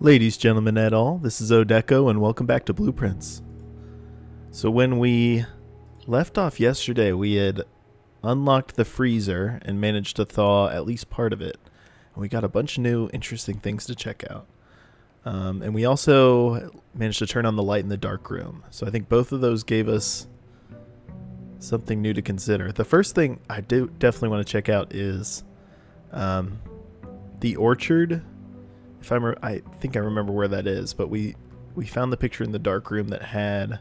Ladies, gentlemen, et al., this is Odeco, and welcome back to Blueprints. So when we left off yesterday, we had unlocked the freezer and managed to thaw at least part of it. And we got a bunch of new interesting things to check out. And we also managed to turn on the light in the dark room. So I think both of those gave us something new to consider. The first thing I do definitely want to check out is the orchard. I think I remember where that is, but we found the picture in the dark room that had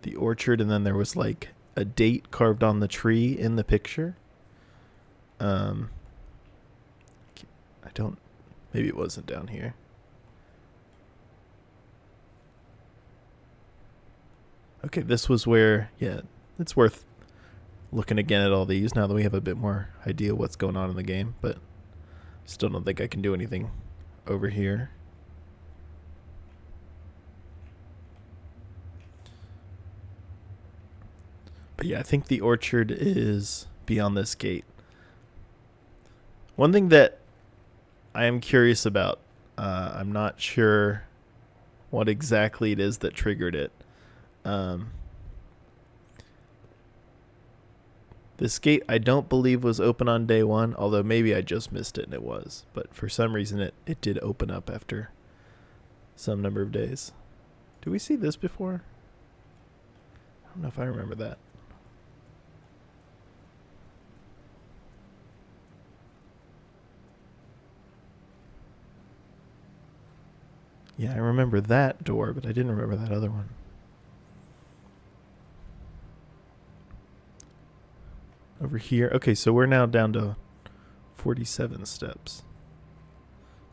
the orchard, and then there was like a date carved on the tree in the picture. I don't. Maybe it wasn't down here. Okay, this was where. Yeah, it's worth looking again at all these now that we have a bit more idea what's going on in the game, but still don't think I can do anything over here. But yeah, I think the orchard is beyond this gate. One thing that I am curious about, I'm not sure what exactly it is that triggered it. This gate I don't believe was open on day one, although maybe I just missed it and it was. But for some reason it did open up after some number of days. Did we see this before? I don't know if I remember that. Yeah, I remember that door, but I didn't remember that other one. Over here. Okay, so we're now down to 47 steps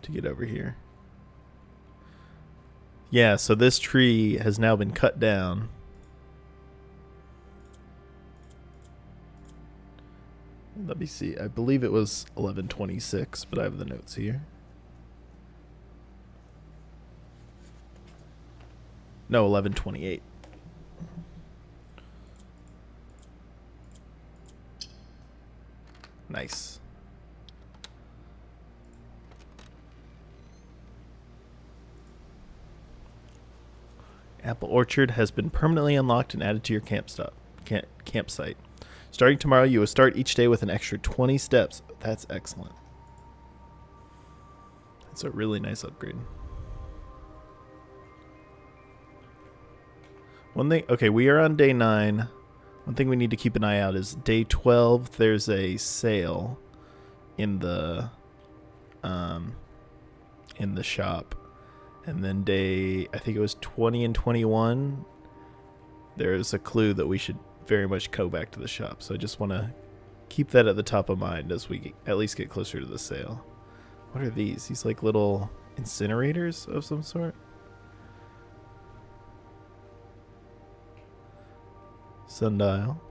to get over here. Yeah, so this tree has now been cut down. Let me see. I believe it was 1126, but I have the notes here. No, 1128. Nice. Apple Orchard has been permanently unlocked and added to your campsite. Starting tomorrow, you will start each day with an extra 20 steps. That's excellent. That's a really nice upgrade. One thing, okay, we are on day 9. One thing we need to keep an eye out is day 12. There's a sale in the shop, and then I think it was 20 and 21. There's a clue that we should very much go back to the shop. So I just want to keep that at the top of mind as we at least get closer to the sale. What are these? These like little incinerators of some sort? Sundial.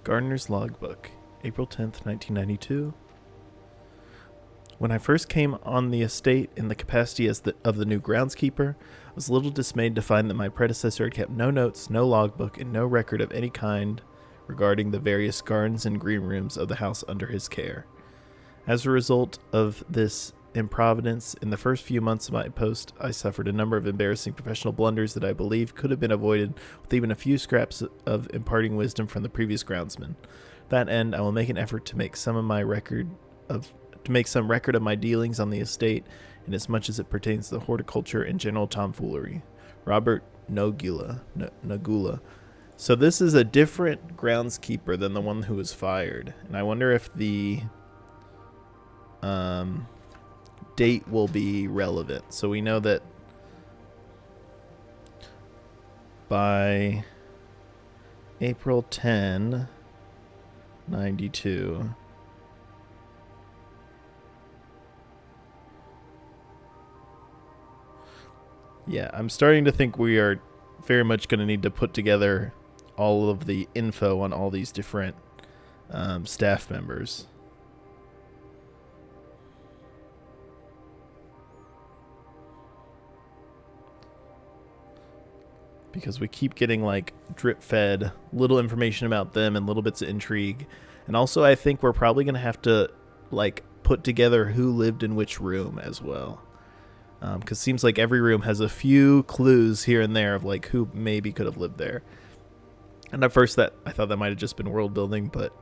Gardener's Logbook, April 10th, 1992. When I first came on the estate in the capacity of the new groundskeeper, I was a little dismayed to find that my predecessor had kept no notes, no logbook, and no record of any kind regarding the various gardens and green rooms of the house under his care. As a result of this improvidence, in the first few months of my post, I suffered a number of embarrassing professional blunders that I believe could have been avoided with even a few scraps of imparting wisdom from the previous groundsman. To that end, I will make an effort to make some record of my dealings on the estate, in as much as it pertains to the horticulture and general tomfoolery. Robert Nagula. So this is a different groundskeeper than the one who was fired, and I wonder if the date will be relevant. So we know that by April 10, 92. Yeah, I'm starting to think we are very much going to need to put together all of the info on all these different staff members. Because we keep getting like drip fed little information about them and little bits of intrigue. And also, I think we're probably going to have to, like, put together who lived in which room as well. Because it seems like every room has a few clues here and there of, like, who maybe could have lived there. And at first, I thought that might have just been world building, but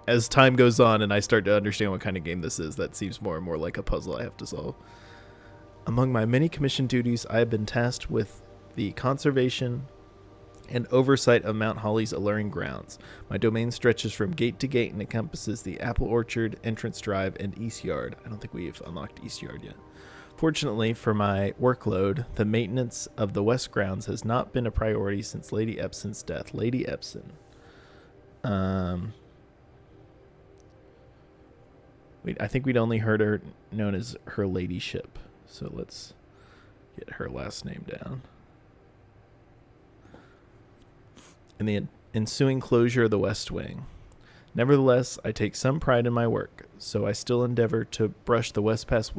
as time goes on and I start to understand what kind of game this is, that seems more and more like a puzzle I have to solve. Among my many commission duties, I have been tasked with the conservation and oversight of Mount Holly's alluring grounds. My domain stretches from gate to gate and encompasses the Apple Orchard, Entrance Drive, and East Yard. I don't think we've unlocked East Yard yet. Fortunately for my workload, the maintenance of the West grounds has not been a priority since Lady Epson's death. Lady Epson. I think we'd only heard her known as her ladyship. So let's get her last name down. In the ensuing closure of the West Wing. Nevertheless, I take some pride in my work, so I still endeavor to brush the West Path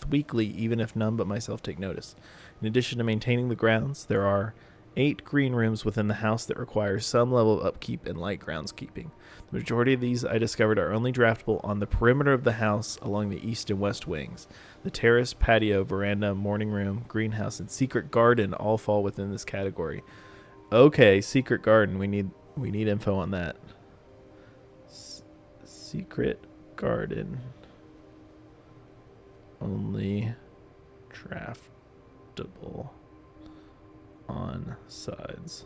weekly, even if none but myself take notice. In addition to maintaining the grounds, there are 8 green rooms within the house that require some level of upkeep and light groundskeeping. The majority of these, I discovered, are only draftable on the perimeter of the house along the east and west wings. The terrace, patio, veranda, morning room, greenhouse, and secret garden all fall within this category. Okay, secret garden. We need info on that. Secret garden. Only draftable on sides.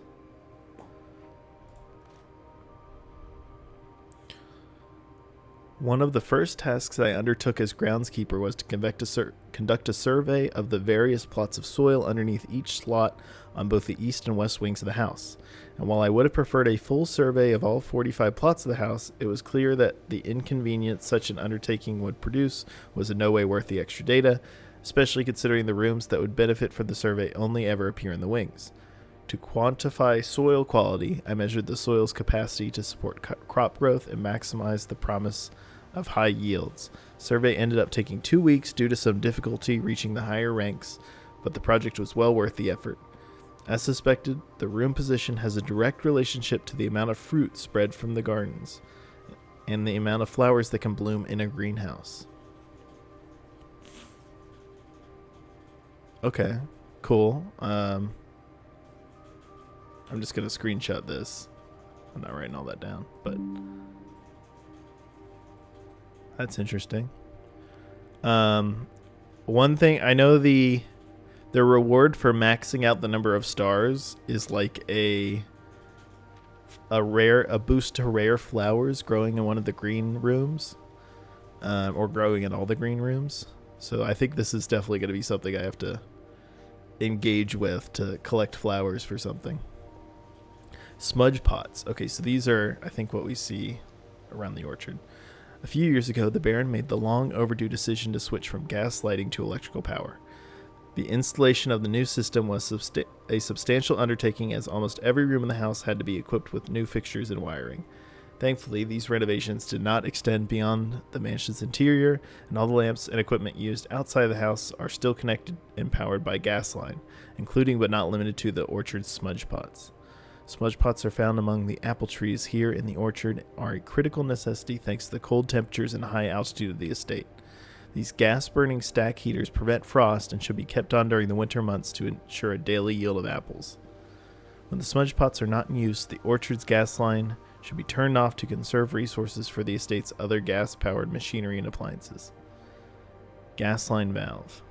One of the first tasks I undertook as groundskeeper was to conduct a survey of the various plots of soil underneath each slot on both the east and west wings of the house. And while I would have preferred a full survey of all 45 plots of the house, it was clear that the inconvenience such an undertaking would produce was in no way worth the extra data, especially considering the rooms that would benefit from the survey only ever appear in the wings. To quantify soil quality, I measured the soil's capacity to support crop growth and maximize the promise of high yields. Survey ended up taking 2 weeks due to some difficulty reaching the higher ranks, but the project was well worth the effort. As suspected, the room position has a direct relationship to the amount of fruit spread from the gardens and the amount of flowers that can bloom in a greenhouse. Okay, cool. I'm just going to screenshot this. I'm not writing all that down, but that's interesting. One thing, I know the reward for maxing out the number of stars is like a boost to rare flowers growing in one of the green rooms, or growing in all the green rooms. So I think this is definitely going to be something I have to engage with to collect flowers for something. Smudge pots. Okay, so these are, I think, what we see around the orchard. A few years ago, the Baron made the long overdue decision to switch from gas lighting to electrical power. The installation of the new system was a substantial undertaking, as almost every room in the house had to be equipped with new fixtures and wiring. Thankfully, these renovations did not extend beyond the mansion's interior, and all the lamps and equipment used outside the house are still connected and powered by gas line, including but not limited to the orchard's smudge pots. Smudge pots are found among the apple trees here in the orchard, are a critical necessity thanks to the cold temperatures and high altitude of the estate. These gas-burning stack heaters prevent frost and should be kept on during the winter months to ensure a daily yield of apples. When the smudge pots are not in use, the orchard's gas line should be turned off to conserve resources for the estate's other gas-powered machinery and appliances. Gas line valve.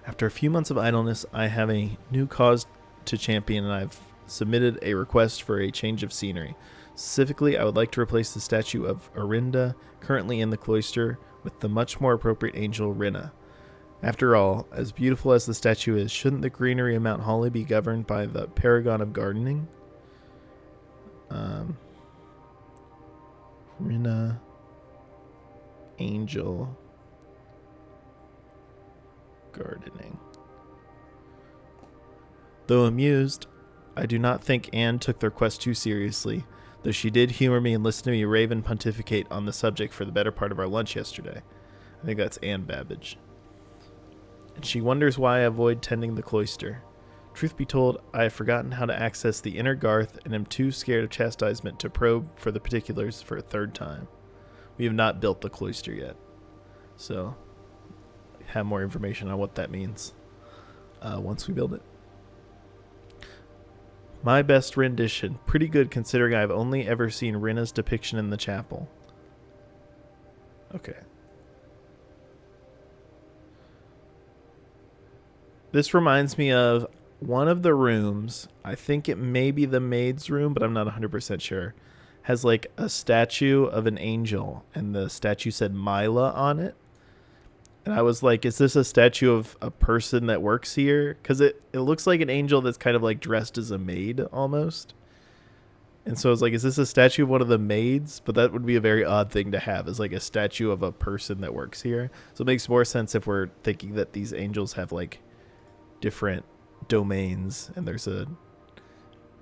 After a few months of idleness, I have a new cause to champion, and I've submitted a request for a change of scenery. Specifically, I would like to replace the statue of Orinda, currently in the cloister, with the much more appropriate angel Rinna. After all, as beautiful as the statue is, shouldn't the greenery of Mount Holly be governed by the paragon of gardening? Rinna, angel, gardening. Though amused, I do not think Anne took the request too seriously, though she did humor me and listen to me rave and pontificate on the subject for the better part of our lunch yesterday. I think that's Anne Babbage. And she wonders why I avoid tending the cloister. Truth be told, I have forgotten how to access the inner Garth and am too scared of chastisement to probe for the particulars for a third time. We have not built the cloister yet, so have more information on what that means once we build it. My best rendition. Pretty good considering I've only ever seen Rinna's depiction in the chapel. Okay. This reminds me of one of the rooms. I think it may be the maid's room, but I'm not 100% sure. Has like a statue of an angel, and the statue said Mila on it. And I was like, is this a statue of a person that works here? Because it looks like an angel that's kind of like dressed as a maid almost. And so I was like, is this a statue of one of the maids? But that would be a very odd thing to have, is like a statue of a person that works here. So it makes more sense if we're thinking that these angels have like different domains, and there's a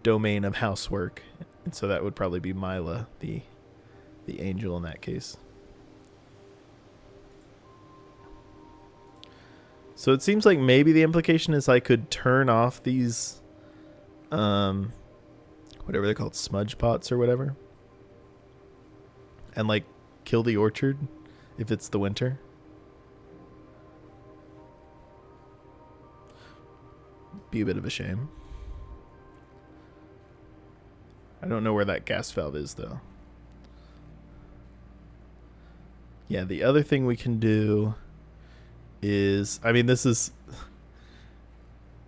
domain of housework. And so that would probably be Mila, the angel in that case. So it seems like maybe the implication is I could turn off these, whatever they're called, smudge pots or whatever, and like kill the orchard if it's the winter. Be a bit of a shame. I don't know where that gas valve is though. Yeah, the other thing we can do is, I mean, this is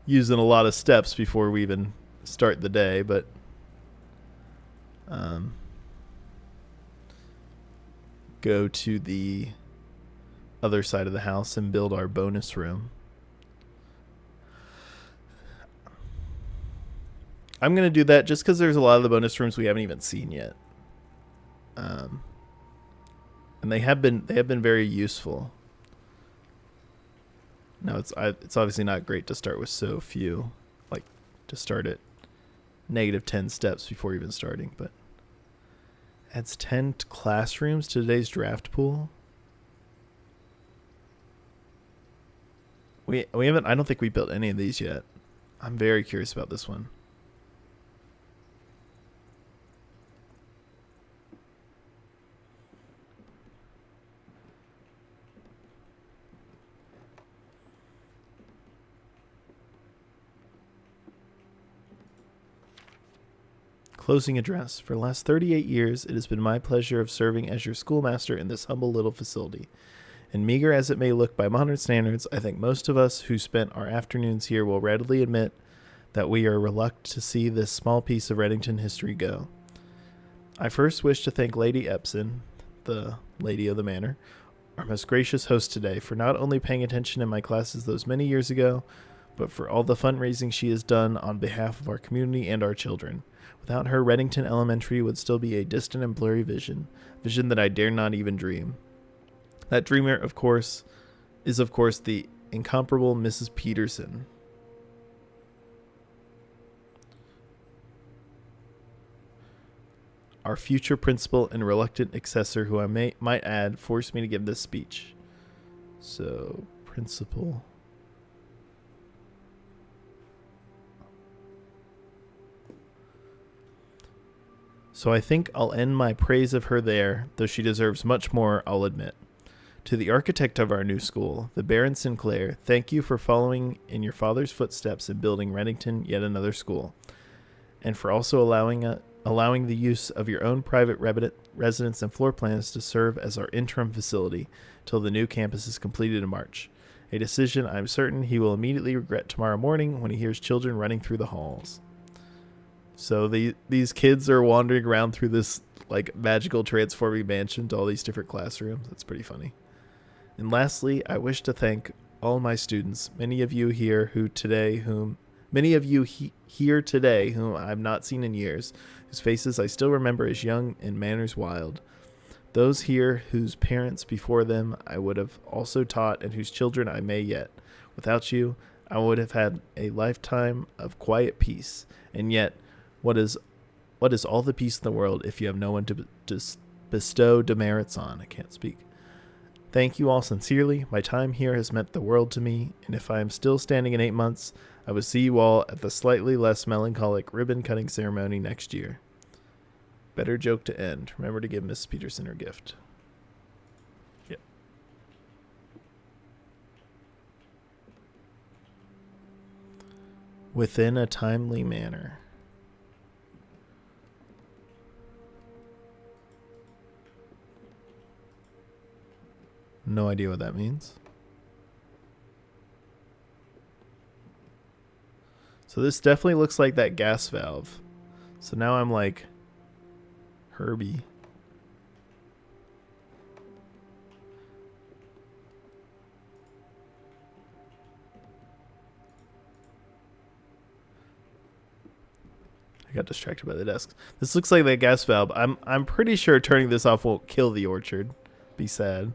using a lot of steps before we even start the day, but go to the other side of the house and build our bonus room. I'm going to do that just because there's a lot of the bonus rooms we haven't even seen yet. And they have been very useful. No, it's obviously not great to start with so few, like to start at -10 steps before even starting, but adds 10 classrooms to today's draft pool. We haven't, I don't think we built any of these yet. I'm very curious about this one. Closing address. For the last 38 years, it has been my pleasure of serving as your schoolmaster in this humble little facility. And meager as it may look by modern standards, I think most of us who spent our afternoons here will readily admit that we are reluctant to see this small piece of Reddington history go. I first wish to thank Lady Epson, the lady of the manor, our most gracious host today, for not only paying attention in my classes those many years ago, but for all the fundraising she has done on behalf of our community and our children. Without her, Reddington Elementary would still be a distant and blurry vision that I dare not even dream. That dreamer, of course, is the incomparable Mrs. Peterson. Our future principal and reluctant successor, who I might add, forced me to give this speech. So, principal. So I think I'll end my praise of her there, though she deserves much more, I'll admit. To the architect of our new school, the Baron Sinclair, thank you for following in your father's footsteps and building Reddington yet another school, and for also allowing the use of your own private residence and floor plans to serve as our interim facility till the new campus is completed in March. A decision I'm certain he will immediately regret tomorrow morning when he hears children running through the halls. So these kids are wandering around through this like magical transforming mansion to all these different classrooms. That's pretty funny. And lastly, I wish to thank all my students, many of you here today whom I've not seen in years, whose faces I still remember as young and manners wild. Those here whose parents before them I would have also taught and whose children I may yet. Without you, I would have had a lifetime of quiet peace. And yet, what is all the peace in the world if you have no one to bestow demerits on? I can't speak. Thank you all sincerely. My time here has meant the world to me, and if I am still standing in 8 months, I will see you all at the slightly less melancholic ribbon-cutting ceremony next year. Better joke to end. Remember to give Miss Peterson her gift. Yep. Within a timely manner. No idea what that means. So this definitely looks like that gas valve. So now I'm like Herbie. I got distracted by the desks. This looks like that gas valve. I'm pretty sure turning this off won't kill the orchard. Be sad.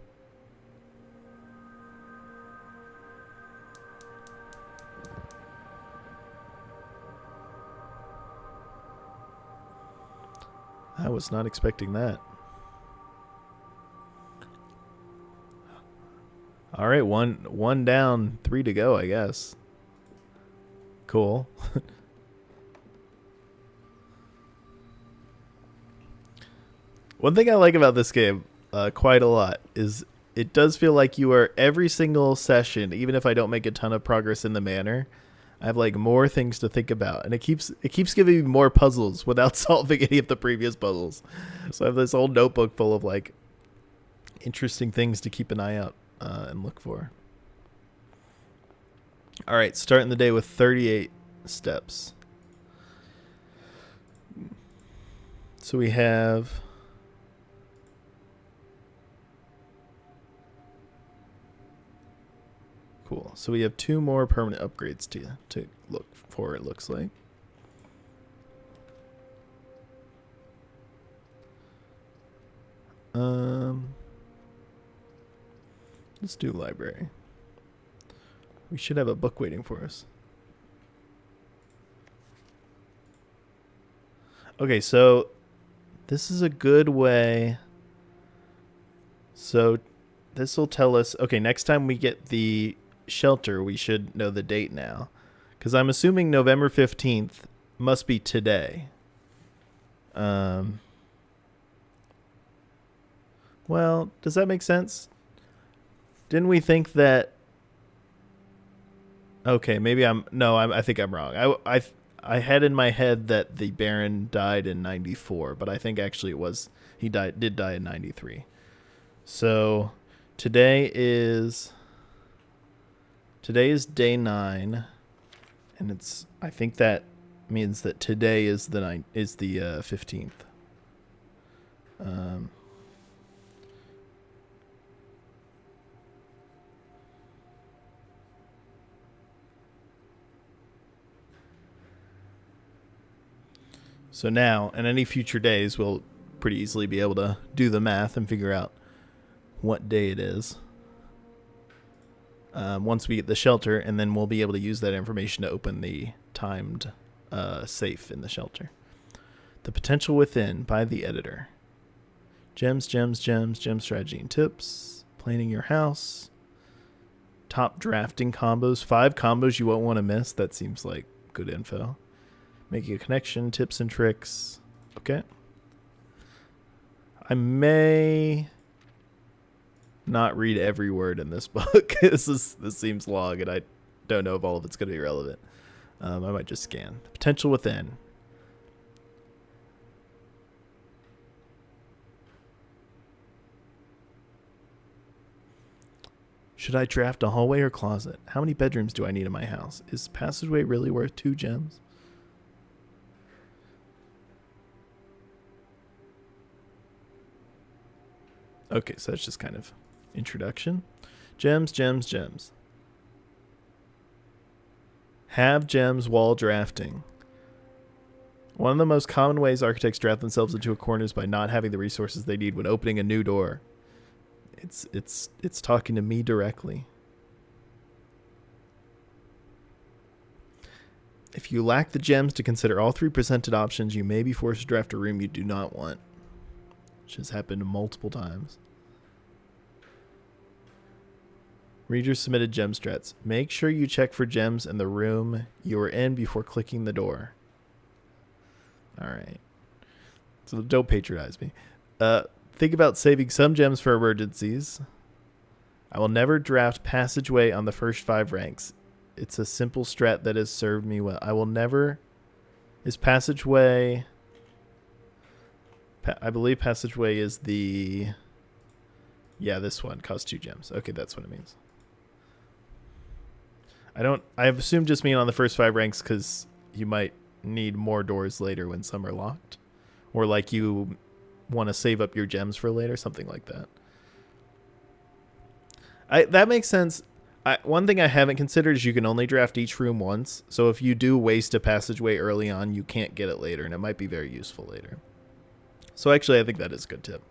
I was not expecting that. All right, one down, 3 to go, I guess. Cool. One thing I like about this game quite a lot is it does feel like you are every single session, even if I don't make a ton of progress in the manor, I have like more things to think about, and it keeps giving me more puzzles without solving any of the previous puzzles. So I have this whole notebook full of like interesting things to keep an eye out and look for. All right, starting the day with 38 steps. So we have cool. So we have 2 more permanent upgrades to look for, it looks like. Let's do library. We should have a book waiting for us. Okay, so this is a good way. So this will tell us, okay, next time we get the shelter, we should know the date now, because I'm assuming November 15th must be today. Well, does that make sense? Didn't we think that? Okay, maybe I think I'm wrong. I had in my head that the Baron died in 94, but I think actually it was he did die in 93. So today is day 9, and I think that means that today is the 15th. So now, in any future days, we'll pretty easily be able to do the math and figure out what day it is. Once we get the shelter, and then we'll be able to use that information to open the timed safe in the shelter. The Potential Within by the editor. Gems, gem strategy and tips. Planning your house. Top drafting combos. 5 combos you won't want to miss. That seems like good info. Making a connection, tips and tricks. Okay. I may not read every word in this book. This seems long, and I don't know if all of it's going to be relevant. I might just scan. Potential Within. Should I draft a hallway or closet? How many bedrooms do I need in my house? Is passageway really worth 2 gems? Okay, so that's just kind of introduction. Gems. Have gems while drafting. One of the most common ways architects draft themselves into a corner is by not having the resources they need when opening a new door. It's talking to me directly. If you lack the gems to consider all 3 presented options, you may be forced to draft a room you do not want. Which has happened multiple times. Read your submitted gem strats. Make sure you check for gems in the room you are in before clicking the door. All right. So don't patronize me. Think about saving some gems for emergencies. I will never draft Passageway on the first 5 ranks. It's a simple strat that has served me well. I will never... Is Passageway... I believe Passageway is the... Yeah, this one costs 2 gems. Okay, that's what it means. I've assumed just mean on the first 5 ranks because you might need more doors later when some are locked. Or like you want to save up your gems for later, something like that. That makes sense. One thing I haven't considered is you can only draft each room once. So if you do waste a Passageway early on, you can't get it later, and it might be very useful later. So actually, I think that is a good tip.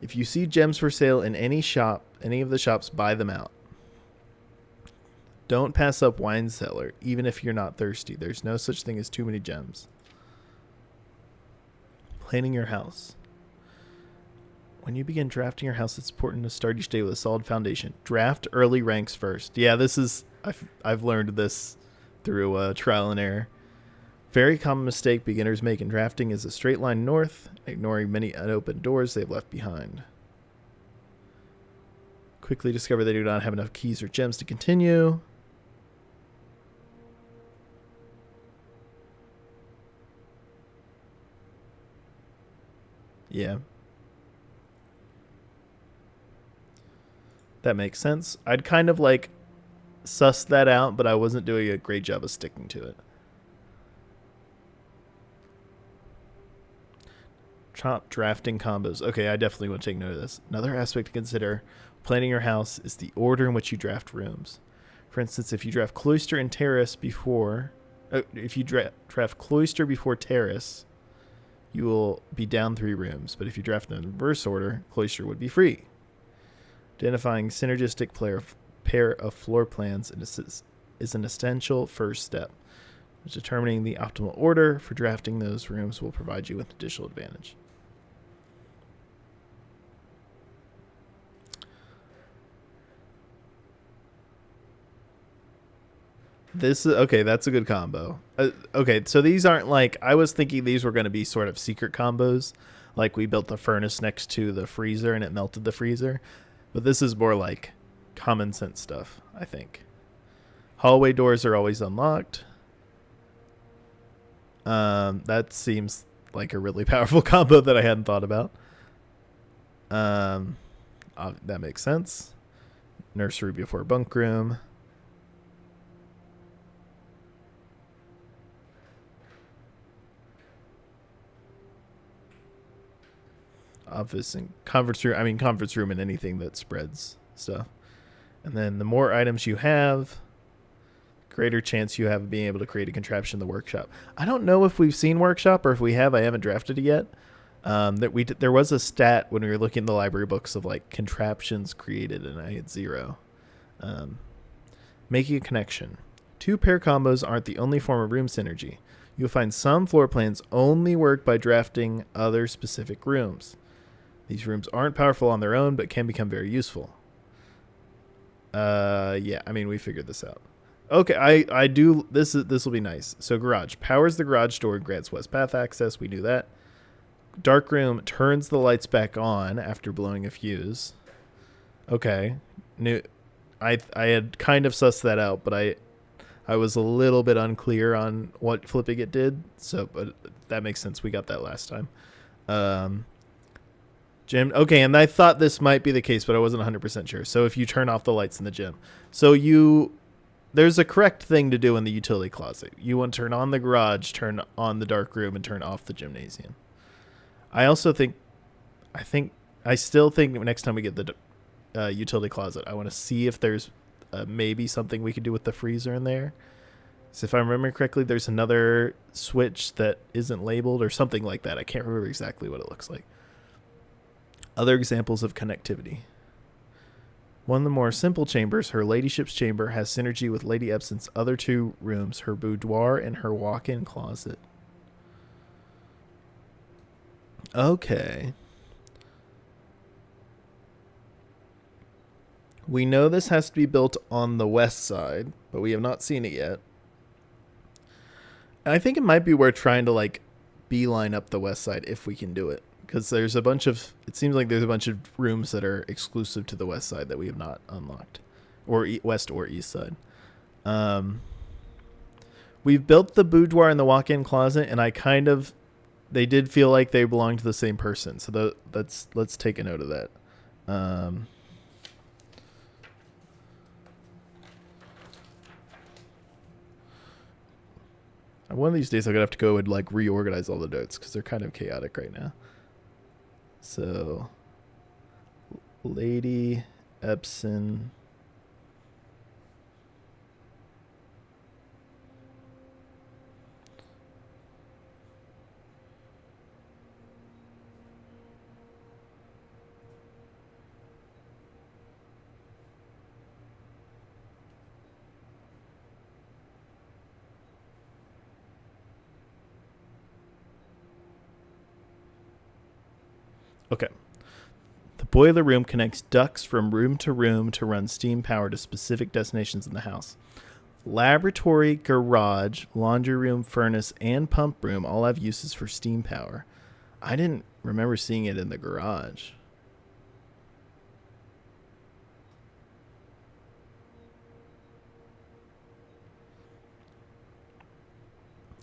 If you see gems for sale in any shop, any of the shops, buy them out. Don't pass up Wine Cellar, even if you're not thirsty. There's no such thing as too many gems. Planning your house. When you begin drafting your house, it's important to start each day with a solid foundation. Draft early ranks first. Yeah, this is... I've learned this through trial and error. Very common mistake beginners make in drafting is a straight line north, ignoring many unopened doors they've left behind. Quickly discover they do not have enough keys or gems to continue. Yeah. That makes sense. I'd kind of like suss that out, but I wasn't doing a great job of sticking to it. Top drafting combos. Okay, I definitely want to take note of this. Another aspect to consider planning your house is the order in which you draft rooms. For instance, if you draft Cloister and Terrace before... if you draft Cloister before Terrace, you will be down 3 rooms. But if you draft them in reverse order, Cloister would be free. Identifying synergistic pair of floor plans is an essential first step. Determining the optimal order for drafting those rooms will provide you with additional advantage. Okay, that's a good combo. Okay, so these aren't like... I was thinking these were going to be sort of secret combos. Like we built the furnace next to the freezer and it melted the freezer. But this is more like common sense stuff, I think. Hallway doors are always unlocked. That seems like a really powerful combo that I hadn't thought about. That makes sense. Nursery before bunk room. Office and conference room. I mean, conference room and anything that spreads stuff. And then the more items you have, greater chance you have of being able to create a contraption in the workshop. I don't know if we've seen workshop, or if we have, I haven't drafted it yet. There was a stat when we were looking at the library books of like contraptions created, and I had 0. Making a connection. 2 pair combos aren't the only form of room synergy. You'll find some floor plans only work by drafting other specific rooms. These rooms aren't powerful on their own, but can become very useful. Yeah, I mean, we figured this out. Okay, I do. This will be nice. So garage powers the garage door and grants west path access. We knew that. Dark room turns the lights back on after blowing a fuse. Okay, I had kind of sussed that out, but I was a little bit unclear on what flipping it did. So, but that makes sense. We got that last time. Gym. Okay, and I thought this might be the case, but I wasn't 100% sure. So if you turn off the lights in the gym, there's a correct thing to do in the utility closet. You want to turn on the garage, turn on the dark room, and turn off the gymnasium. I still think next time we get the utility closet, I want to see if there's maybe something we could do with the freezer in there. So if I remember correctly, there's another switch that isn't labeled or something like that. I can't remember exactly what it looks like. Other examples of connectivity. One of the more simple chambers, her ladyship's chamber, has synergy with Lady Epson's other 2 rooms, her boudoir and her walk-in closet. Okay. We know this has to be built on the west side, but we have not seen it yet. And I think it might be worth trying to like beeline up the west side if we can do it. Because there's a bunch of, it seems like there's a bunch of rooms that are exclusive to the west side that we have not unlocked. Or west or east side. We've built the boudoir and the walk-in closet, and I kind of, they did feel like they belonged to the same person. So let's take a note of that. One of these days I'm going to have to go and like reorganize all the notes because they're kind of chaotic right now. So, Lady Epson. Okay. The boiler room connects ducts from room to run steam power to specific destinations in the house. Laboratory, garage, laundry room, furnace, and pump room all have uses for steam power. I didn't remember seeing it in the garage.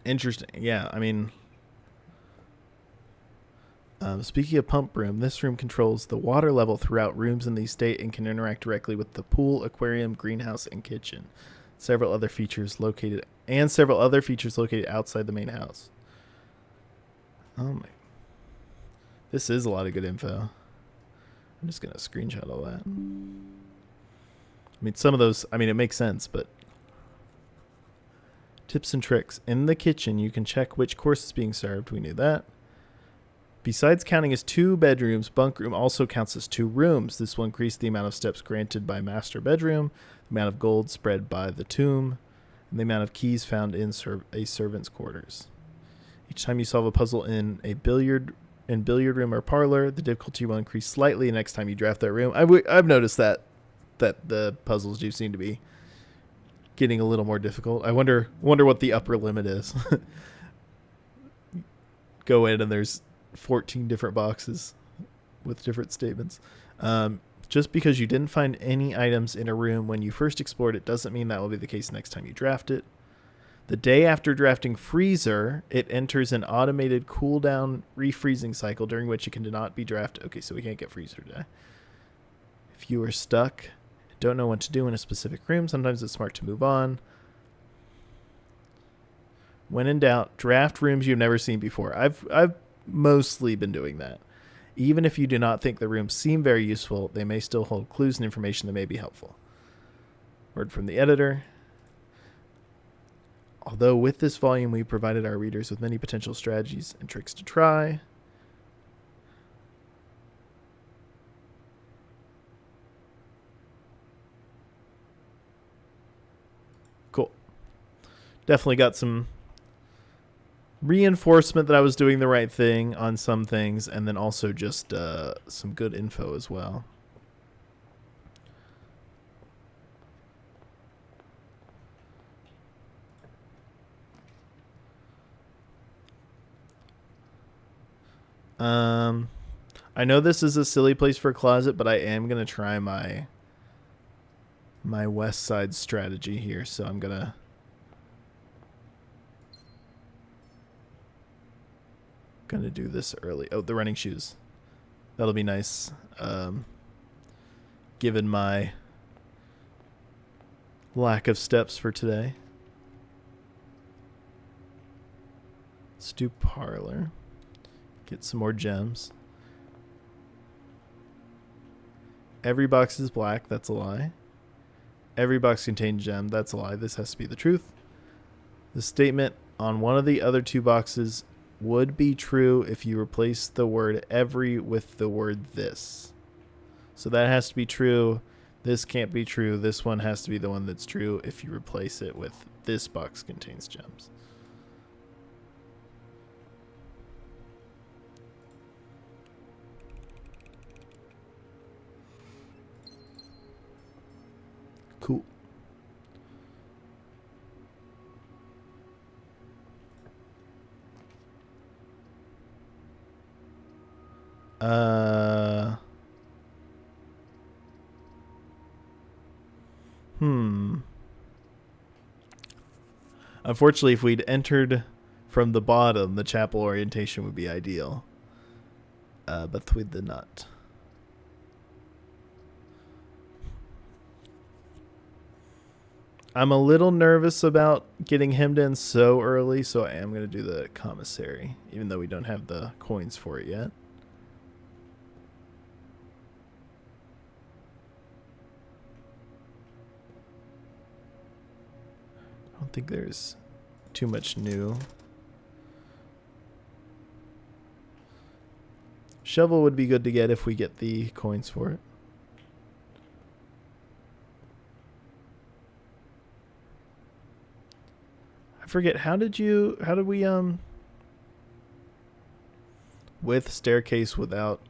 Interesting. Yeah, I mean... speaking of pump room, this room controls the water level throughout rooms in the estate and can interact directly with the pool, aquarium, greenhouse, and kitchen. Several other features located outside the main house. Oh my! This is a lot of good info. I'm just gonna screenshot all that. I mean, some of those. I mean, it makes sense, but tips and tricks in the kitchen. You can check which course is being served. We knew that. Besides counting as 2 bedrooms, bunk room also counts as 2 rooms. This will increase the amount of steps granted by master bedroom, the amount of gold spread by the tomb, and the amount of keys found in a servant's quarters. Each time you solve a puzzle in a billiard room or parlor, the difficulty will increase slightly next time you draft that room. I've noticed that the puzzles do seem to be getting a little more difficult. I wonder what the upper limit is. Go in and there's 14 different boxes with different statements. Just because you didn't find any items in a room when you first explored it doesn't mean that will be the case next time you draft it. The day after drafting freezer, it enters an automated cooldown refreezing cycle during which it cannot be drafted. Okay, so we can't get freezer today. If you are stuck, don't know what to do in a specific room, sometimes it's smart to move on. When in doubt, draft rooms you've never seen before. I've mostly been doing that. Even if you do not think the rooms seem very useful, they may still hold clues and information that may be helpful. Word from the editor. Although with this volume we provided our readers with many potential strategies and tricks to try. Cool. Definitely got some reinforcement that I was doing the right thing on some things, and then also just some good info as well. I know this is a silly place for a closet, but I am gonna try my west side strategy here, so I'm gonna do this early. Oh, the running shoes. That'll be nice. Given my lack of steps for today. Let's do parlor. Get some more gems. Every box is black. That's a lie. Every box contains gem. That's a lie. This has to be the truth. The statement on one of the other 2 boxes would be true if you replace the word every with the word this. So that has to be true. This can't be true. This one has to be the one that's true if you replace it with this box contains gems. Cool. Unfortunately, if we'd entered from the bottom, the chapel orientation would be ideal. But we did not. I'm a little nervous about getting hemmed in so early, so I am going to do the commissary, even though we don't have the coins for it yet. I don't think there's too much new. Shovel would be good to get if we get the coins for it. I forget, how did we with staircase without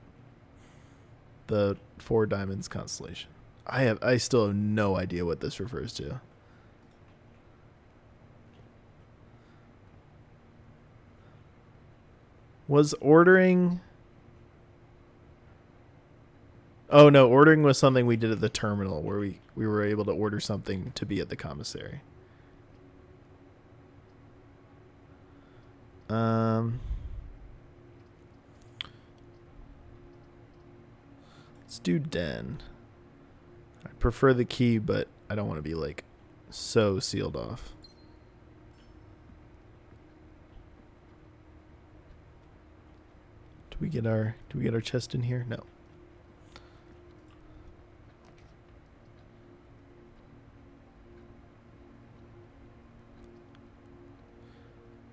the 4 diamonds constellation? I still have no idea what this refers to. Was ordering... Oh no, ordering was something we did at the terminal where we were able to order something to be at the commissary. Let's do den. I prefer the key, but I don't want to be like so sealed off. Do we get our chest in here? No.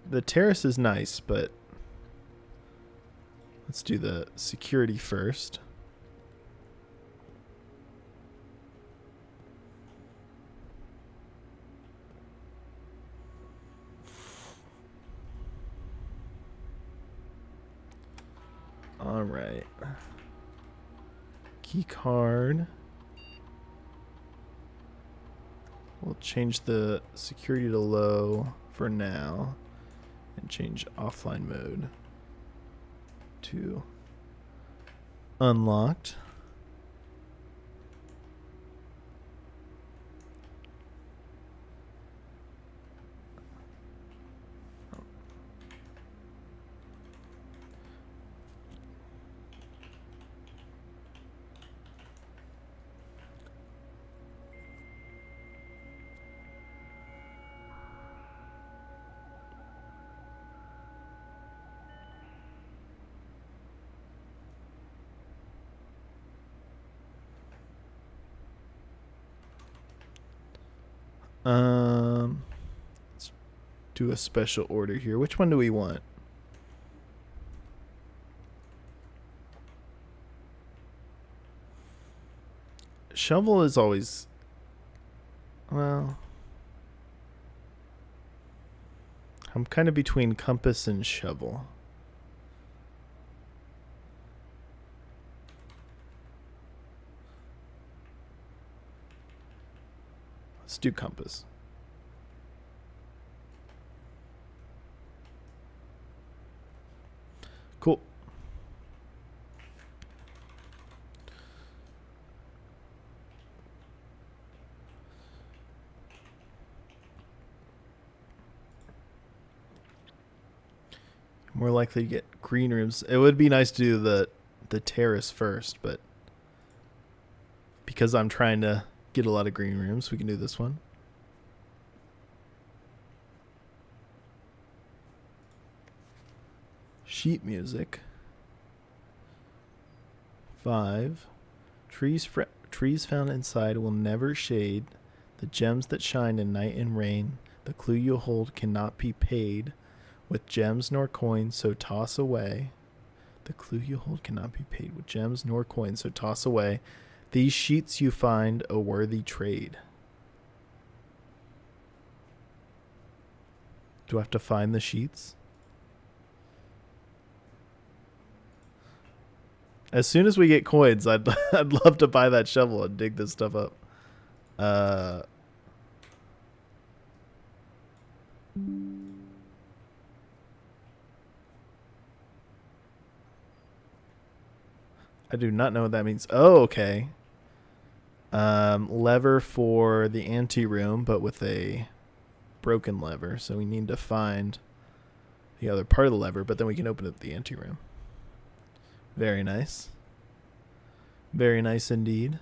The terrace is nice, but let's do the security first. All right. Key card. We'll change the security to low for now. And change offline mode to unlocked. Let's do a special order here. Which one do we want? Shovel is always, well, I'm kind of between compass and shovel. Let's do compass. Cool. More likely to get green rooms. It would be nice to do the terrace first, but because I'm trying to get a lot of green rooms, we can do this one. Sheet music. 5. Trees found inside will never shade. The gems that shine in night and rain. The clue you hold cannot be paid with gems nor coins, so toss away. The clue you hold cannot be paid with gems nor coins, so toss away. These sheets you find a worthy trade. Do I have to find the sheets? As soon as we get coins, I'd love to buy that shovel and dig this stuff up. Uh, I do not know what that means. Oh, okay. Lever for the anteroom, but with a broken lever. So we need to find the other part of the lever, but then we can open up the anteroom. Very nice. Very nice indeed.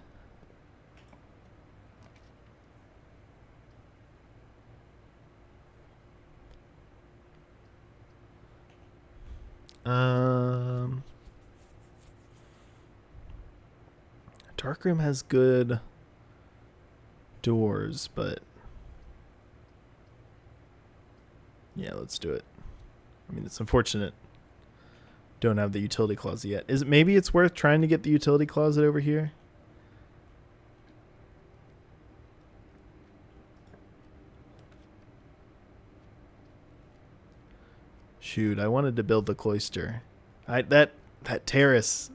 Darkroom has good doors, but yeah, let's do it. I mean, it's unfortunate. Don't have the utility closet yet. Is it maybe it's worth trying to get the utility closet over here? Shoot, I wanted to build the cloister. That terrace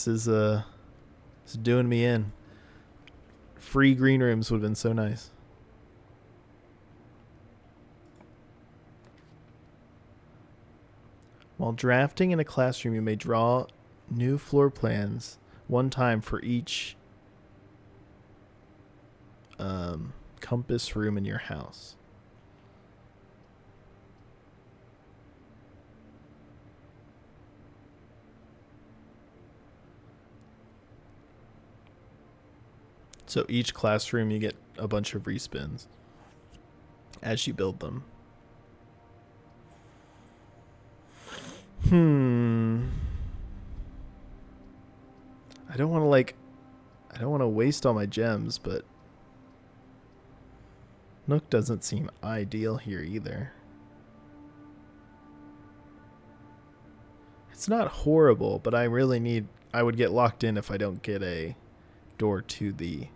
is doing me in. Free green rooms would have been so nice. While drafting in a classroom, you may draw new floor plans one time for each compass room in your house. So each classroom you get a bunch of respins as you build them. I don't want to waste all my gems, but Nook doesn't seem ideal here either. It's not horrible, but I would get locked in if I don't get a door to the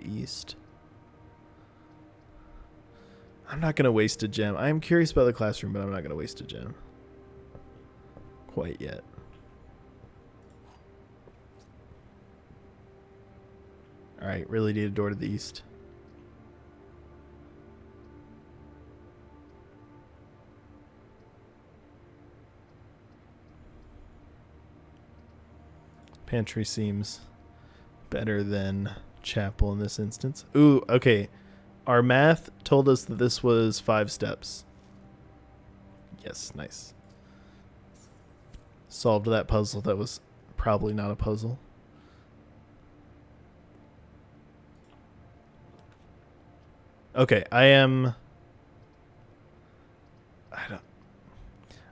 east. I'm not going to waste a gem. I'm curious about the classroom, but I'm not going to waste a gem quite yet. All right, really need a door to the east. Pantry seems better than chapel in this instance. Ooh, okay. Our math told us that this was 5 steps. Yes, nice. Solved that puzzle. That was probably not a puzzle. Okay, I'm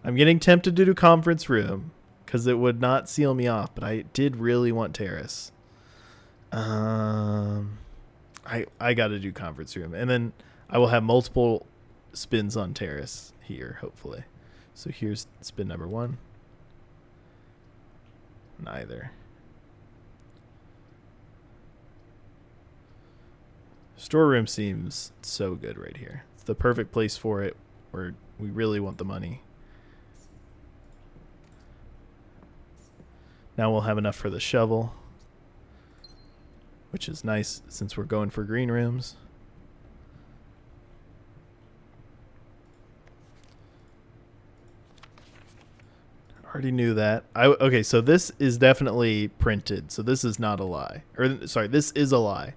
getting tempted to do conference room because it would not seal me off, but I did really want terrace. I got to do conference room, and then I will have multiple spins on terrace here, hopefully. So here's spin number 1. Neither. Storeroom seems so good right here. It's the perfect place for it, where we really want the money. Now we'll have enough for the shovel, which is nice since we're going for green rooms. Already knew that. Okay, so this is definitely printed. So this is not a lie. Or sorry, this is a lie.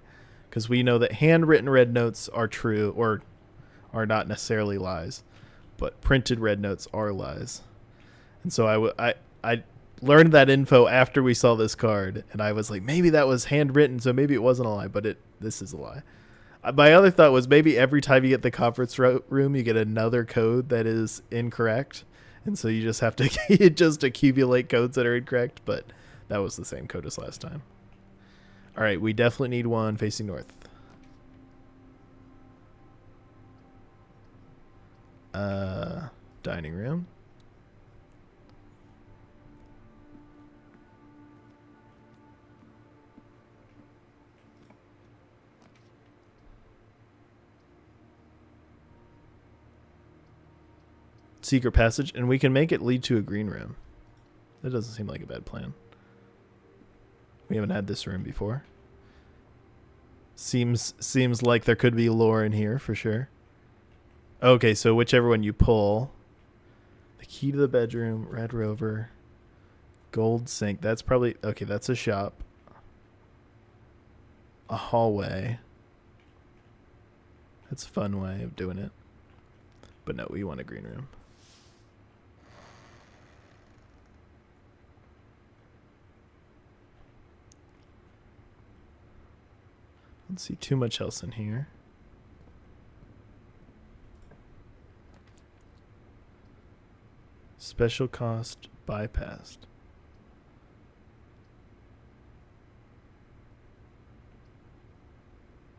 Because we know that handwritten red notes are true or are not necessarily lies. But printed red notes are lies. And so I learned that info after we saw this card, and I was like, maybe that was handwritten, so maybe it wasn't a lie, but this is a lie. My other thought was maybe every time you get the conference room, you get another code that is incorrect, and so you just have to just accumulate codes that are incorrect, but that was the same code as last time. All right, we definitely need one facing north. Dining room. Secret passage, and we can make it lead to a green room. That doesn't seem like a bad plan. We haven't had this room before. Seems like there could be lore in here for sure. Okay, so whichever one you pull. The key to the bedroom, Red Rover, gold sink. That's probably... Okay, that's a shop. A hallway. That's a fun way of doing it. But no, we want a green room. Don't see too much else in here. Special cost bypassed.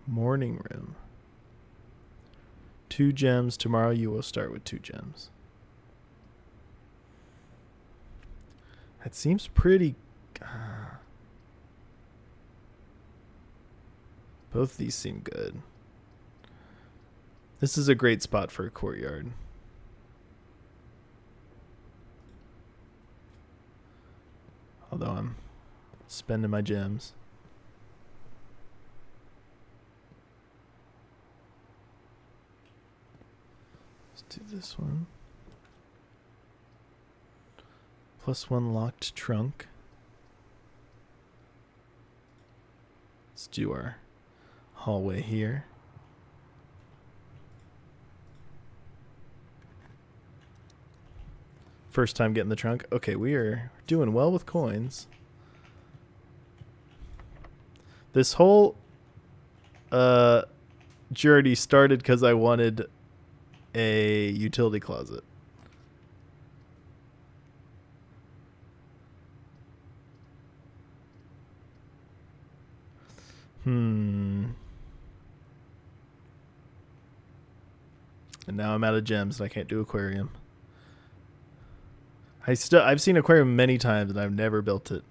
Morning room. 2 gems. Tomorrow you will start with 2 gems. That seems pretty... both of these seem good. This is a great spot for a courtyard. Although I'm spending my gems. Let's do this one. +1 locked trunk. Let's do our hallway here. First time getting the trunk. Okay, we are doing well with coins. This whole journey started because I wanted a utility closet. And now I'm out of gems and I can't do aquarium. I've seen aquarium many times and I've never built it.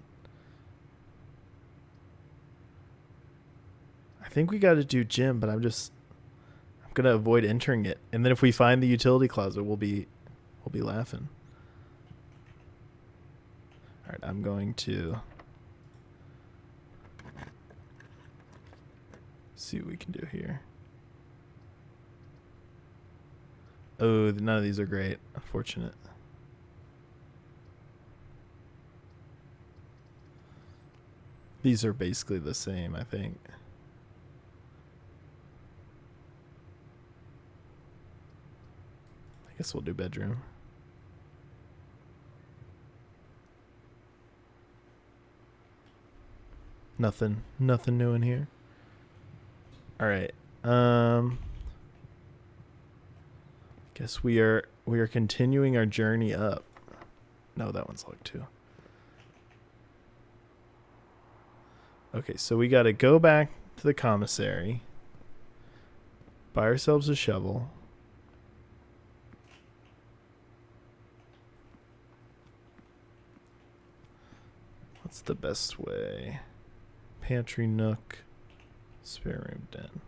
I think we got to do gym, but I'm gonna avoid entering it. And then if we find the utility closet, we'll be laughing. All right, I'm going to see what we can do here. Oh, none of these are great. Unfortunate. These are basically the same, I think. I guess we'll do bedroom. Nothing new in here. All right. Guess we are continuing our journey up. No, that one's locked too. Okay, so we got to go back to the commissary. Buy ourselves a shovel. What's the best way? Pantry nook, spare room den.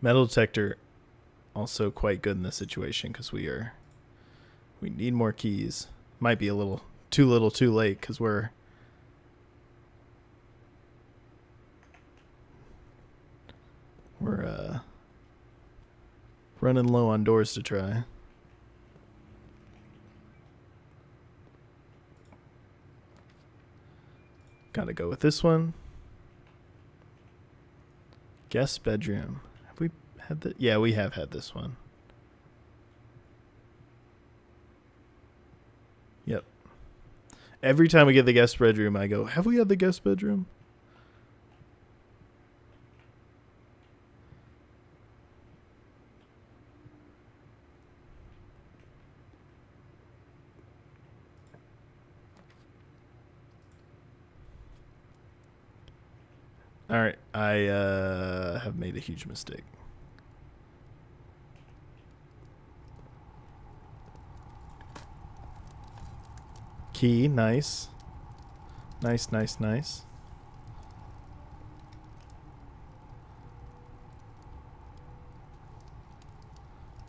Metal detector also quite good in this situation because we need more keys. Might be a little too late because we're running low on doors to try. Gotta go with this one. Guest bedroom. Have we had that? Yeah, we have had this one. Yep. Every time we get the guest bedroom, I go, have we had the guest bedroom? All right, I have made a huge mistake. Key, nice. Nice, nice, nice.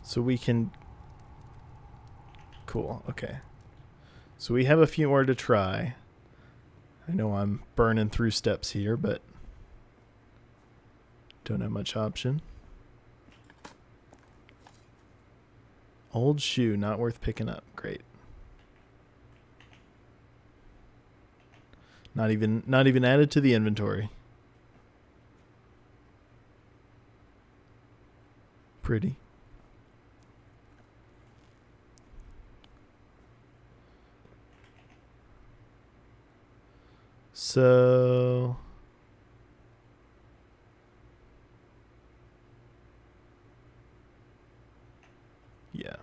So we can... Cool, okay. So we have a few more to try. I know I'm burning through steps here, but don't have much option. Old shoe, not worth picking up. Great. Not even added to the inventory. Pretty. So yeah.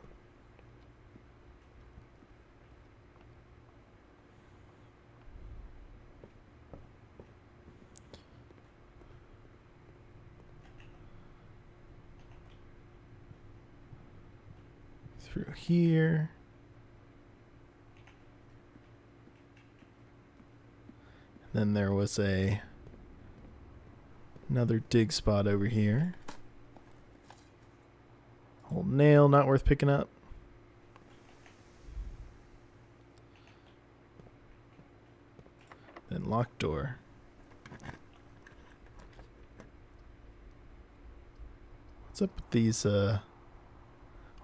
Through here. Then there was another dig spot over here. Old nail, not worth picking up. Then locked door. What's up with these, why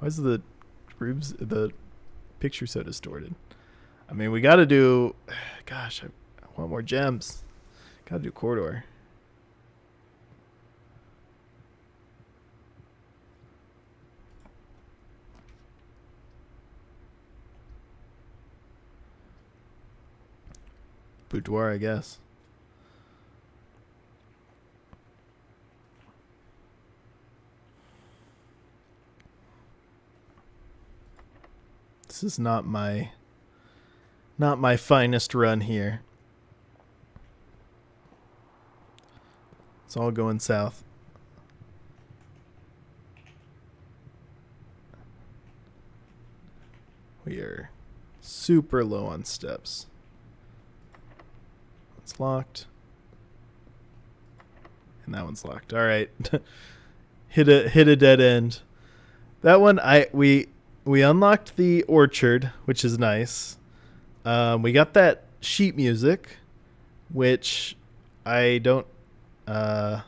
is the rooms, the picture so distorted? I mean, we gotta do, gosh, I want more gems. Gotta do corridor. Boudoir, I guess. This is not my finest run here. It's all going south. We are super low on steps. It's locked. And that one's locked. All right. hit a dead end. That one we unlocked the orchard, which is nice. We got that sheep music, which I don't know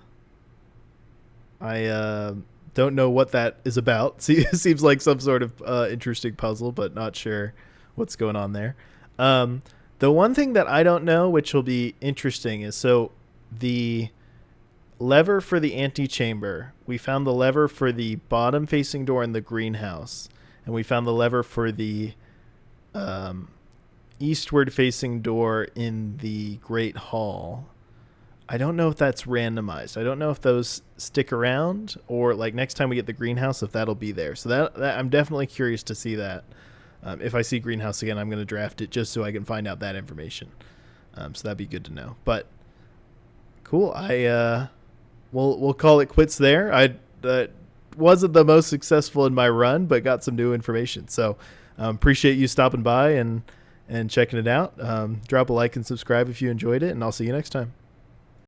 what that is about. See, it seems like some sort of interesting puzzle, but not sure what's going on there. The one thing that I don't know, which will be interesting, is so the lever for the antechamber. We found the lever for the bottom facing door in the greenhouse, and we found the lever for the eastward facing door in the Great Hall. I don't know if that's randomized. I don't know if those stick around, or like next time we get the greenhouse, if that'll be there. So that I'm definitely curious to see that. If I see greenhouse again, I'm going to draft it just so I can find out that information. So that'd be good to know. But cool. We'll call it quits there. I wasn't the most successful in my run, but got some new information. So appreciate you stopping by and checking it out. Drop a like and subscribe if you enjoyed it, and I'll see you next time.